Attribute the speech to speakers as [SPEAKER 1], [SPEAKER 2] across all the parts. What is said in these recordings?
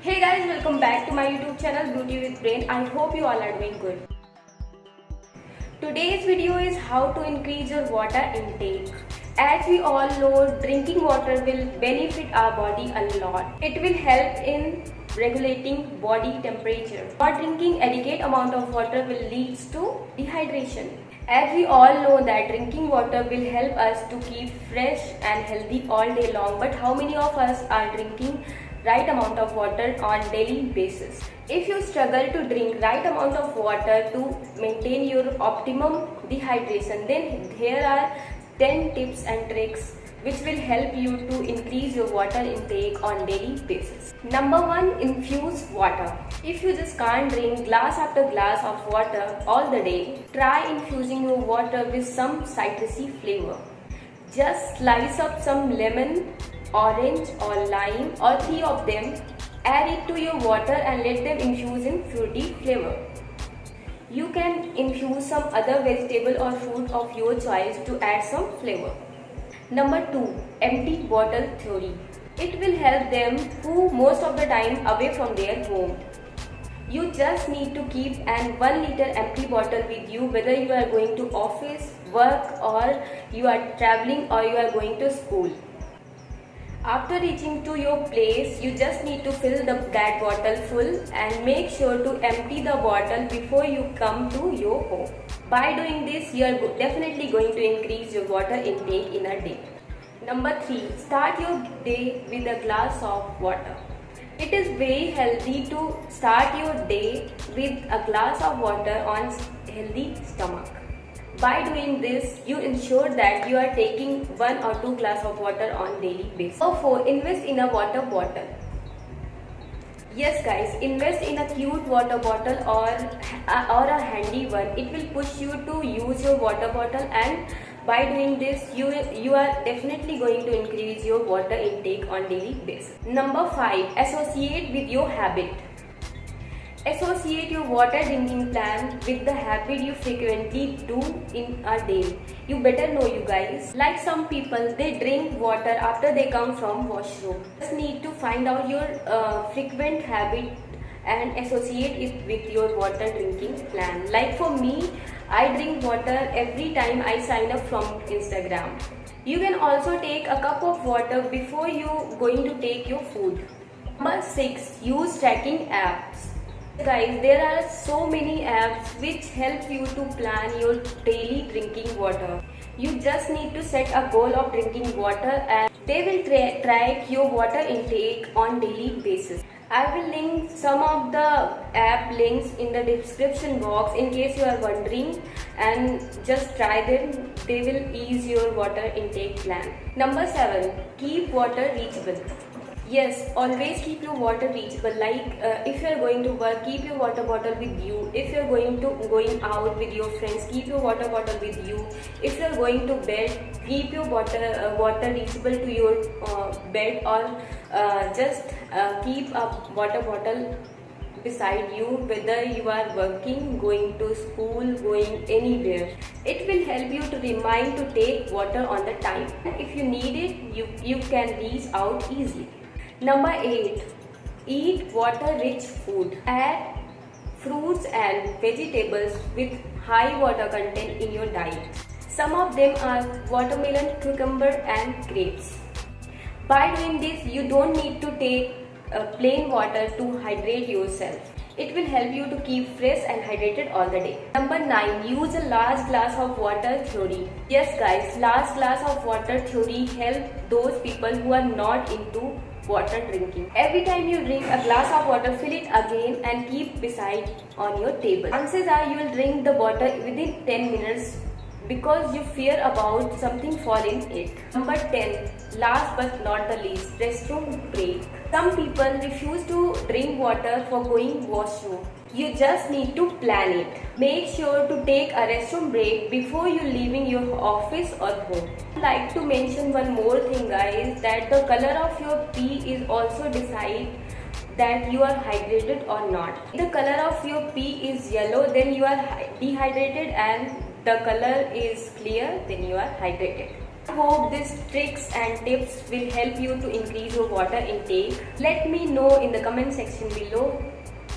[SPEAKER 1] Hey guys, welcome back to my YouTube channel Beauty with Brain. I hope you all are doing good. Today's video is how to increase your water intake. As we all know, drinking water will benefit our body a lot. It will help in regulating body temperature. Not drinking adequate amount of water will lead to dehydration. As we all know that drinking water will help us to keep fresh and healthy all day long, but how many of us are drinking right amount of water on daily basis? If you struggle to drink right amount of water to maintain your optimum dehydration, then here are 10 tips and tricks which will help you to increase your water intake on daily basis. Number 1, infuse water. If you just can't drink glass after glass of water all the day, try infusing your water with some citrusy flavor. Just slice up some lemon, orange or lime or 3 of them, add it to your water and let them infuse in fruity flavor. You can infuse some other vegetable or fruit of your choice to add some flavor. Number 2, empty bottle theory. It will help them who most of the time away from their home. You just need to keep an 1 liter empty bottle with you, whether you are going to office, work, or you are traveling or you are going to school. After reaching to your place, you just need to fill that bottle full and make sure to empty the bottle before you come to your home. By doing this, you are definitely going to increase your water intake in a day. Number 3, start your day with a glass of water. It is very healthy to start your day with a glass of water on healthy stomach. By doing this, you ensure that you are taking 1 or 2 glass of water on daily basis. Number 4, invest in a water bottle. Yes guys, invest in a cute water bottle or a handy one. It will push you to use your water bottle, and by doing this, you are definitely going to increase your water intake on daily basis. Number 5, associate with your habit. Associate your water drinking plan with the habit you frequently do in a day. You better know, you guys. Like some people, they drink water after they come from washroom. Just need to find out your frequent habit and associate it with your water drinking plan. Like for me, I drink water every time I sign up from Instagram. You can also take a cup of water before you going to take your food. Number 6, use tracking apps. Guys, there are so many apps which help you to plan your daily drinking water. You just need to set a goal of drinking water and they will track your water intake on daily basis. I will link some of the app links in the description box in case you are wondering, and just try them. They will ease your water intake plan. Number 7, keep water reachable. Yes, always keep your water reachable. Like if you are going to work, keep your water bottle with you. If you are going out with your friends, keep your water bottle with you. If you are going to bed, keep your water reachable to your bed, or just keep a water bottle beside you, whether you are working, going to school, going anywhere. It will help you to remind to take water on the time. If you need it, you can reach out easily. Number 8, eat water-rich food. Add fruits and vegetables with high water content in your diet. Some of them are watermelon, cucumber and grapes. By doing this, you don't need to take plain water to hydrate yourself. It will help you to keep fresh and hydrated all the day. Number 9, use a large glass of water theory. Yes guys, large glass of water theory help those people who are not into water drinking. Every time you drink a glass of water, fill it again and keep beside on your table. Chances are you will drink the water within 10 minutes because you fear about something falling it. Number 10, last but not the least, restroom break. Some people refuse to drink water for going washroom. You just need to plan it. Make sure to take a restroom break before you leaving your office or home. I'd like to mention one more thing guys, that the color of your pee is also decide that you are hydrated or not. If the color of your pee is yellow, then you are dehydrated, and the color is clear, then you are hydrated. I hope these tricks and tips will help you to increase your water intake. Let me know in the comment section below.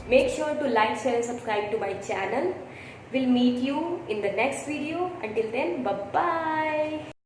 [SPEAKER 1] Make sure to like, share and subscribe to my channel. We'll meet you in the next video. Until then, bye-bye.